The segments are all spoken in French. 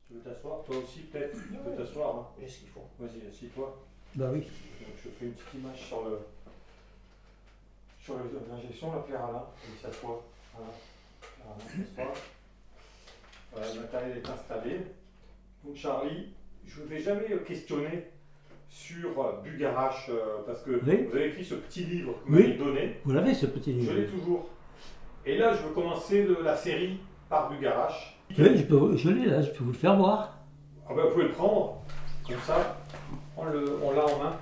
Tu veux t'asseoir? Toi aussi, peut-être? Tu peux t'asseoir. Hein. Qu'est-ce qu'il faut? Vas-y, assis-toi. Bah oui. Donc, je fais une petite image sur l'injection, la Pierre Alain. Il s'assoit. Voilà. Voilà, voilà, le matériel est installé. Donc, Charlie, je ne vais jamais questionner sur Bugarache, parce que oui. vous avez écrit ce petit livre que vous m'avez donné. Vous l'avez, ce petit livre? Je l'ai toujours. Et là, je veux commencer la série par Bugarache. Oui, je l'ai là, je peux vous le faire voir. Ah ben, vous pouvez le prendre, comme ça, on l'a en main.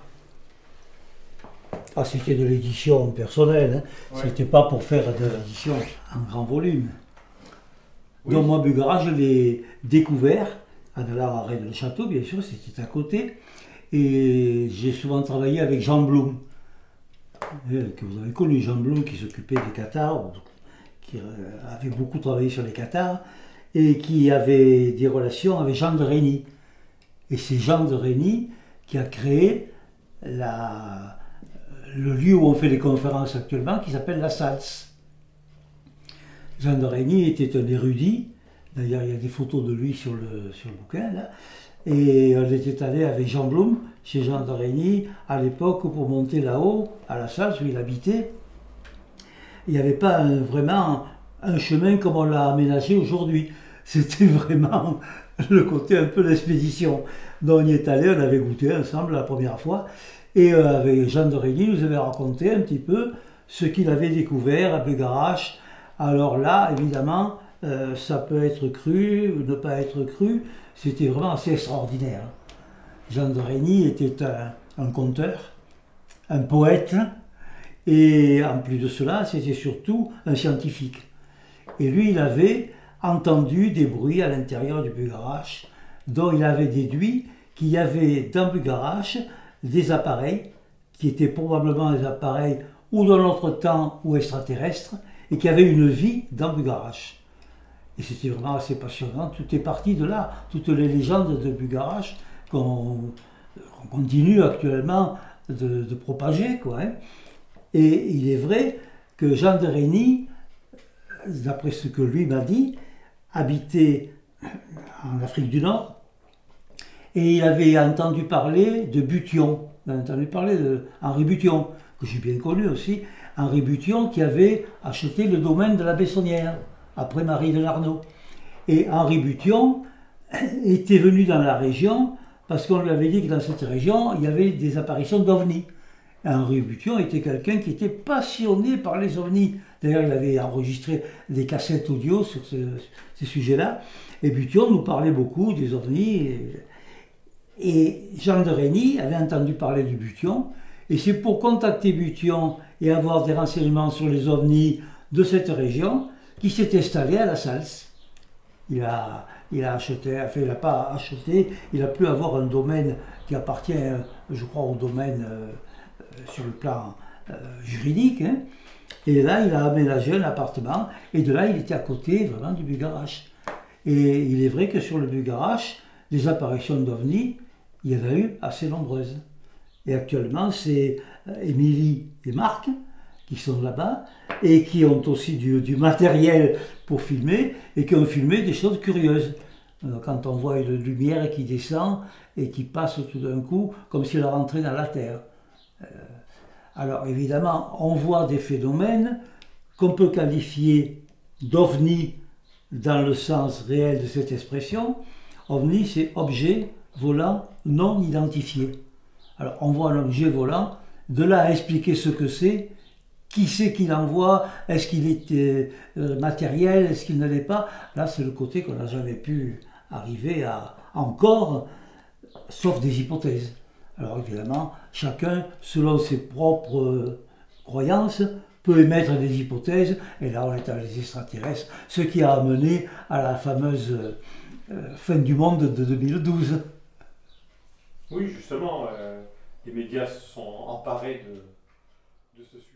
Ah, c'était de l'édition personnelle, hein. Ouais. C'était pas pour faire de l'édition en grand volume. Oui. Donc moi, Bugarache, je l'ai découvert en allant à Rennes-le-Château, bien sûr, c'était à côté. Et j'ai souvent travaillé avec Jean Blum, que vous avez connu, Jean Blum, qui s'occupait des cathares, qui avait beaucoup travaillé sur les cathares, et qui avait des relations avec Jean de Régny. Et c'est Jean de Régny qui a créé le lieu où on fait les conférences actuellement, qui s'appelle la Salse. Jean de Régny était un érudit, d'ailleurs il y a des photos de lui sur le bouquin, là. Et on était allé avec Jean Blum, chez Jean de Régny, à l'époque pour monter là-haut, à la Salse où il habitait. Il n'y avait pas vraiment un chemin comme on l'a aménagé aujourd'hui. C'était vraiment le côté un peu l'expédition. Donc on y est allé, on avait goûté ensemble la première fois. Et avec Jean de Régny, il nous avait raconté un petit peu ce qu'il avait découvert à Bugarache. Alors là, évidemment, ça peut être cru, ne pas être cru. C'était vraiment assez extraordinaire. Jean de Régny était un conteur, un poète, et en plus de cela, c'était surtout un scientifique. Et lui, il avait entendu des bruits à l'intérieur du Bugarache, dont il avait déduit qu'il y avait dans Bugarache des appareils qui étaient probablement des appareils ou de notre temps ou extraterrestres, et qui avaient une vie dans Bugarache. Et c'était vraiment assez passionnant. Tout est parti de là. Toutes les légendes de Bugarache qu'on continue actuellement de propager, quoi, hein. Et il est vrai que Jean de Régny, d'après ce que lui m'a dit, habitait en Afrique du Nord et il avait entendu parler de Bution. Il a entendu parler d'Henri Bution, que j'ai bien connu aussi. Henri Bution qui avait acheté le domaine de la Bessonnière, après Marie de Larnaud. Et Henri Bution était venu dans la région parce qu'on lui avait dit que dans cette région, il y avait des apparitions d'ovnis. Henri Bution était quelqu'un qui était passionné par les ovnis. D'ailleurs, il avait enregistré des cassettes audio sur ces sujets-là. Et Bution nous parlait beaucoup des ovnis. Et Jean de Régny avait entendu parler du Bution. Et c'est pour contacter Bution et avoir des renseignements sur les ovnis de cette région qu'il s'est installé à la Salse. Il a acheté, enfin il n'a pas acheté, il a pu avoir un domaine qui appartient, je crois, au domaine sur le plan juridique, hein. Et là, il a aménagé un appartement, et de là, il était à côté vraiment du Bugarache. Et il est vrai que sur le Bugarache, les apparitions d'ovnis, il y en a eu assez nombreuses. Et actuellement, c'est Émilie et Marc qui sont là-bas, et qui ont aussi du matériel pour filmer, et qui ont filmé des choses curieuses. Quand on voit une lumière qui descend, et qui passe tout d'un coup, comme si elle rentrait dans la terre. Alors évidemment, on voit des phénomènes qu'on peut qualifier d'ovni dans le sens réel de cette expression. OVNI, c'est objet volant non identifié. Alors on voit un objet volant, de là à expliquer ce que c'est, qui c'est qui l'envoie, est-ce qu'il est matériel, est-ce qu'il ne l'est pas, là c'est le côté qu'on n'a jamais pu arriver à encore, sauf des hypothèses. Alors évidemment, chacun, selon ses propres croyances, peut émettre des hypothèses, et là on est dans les extraterrestres, ce qui a amené à la fameuse fin du monde de 2012. Oui, justement, les médias se sont emparés de ce sujet.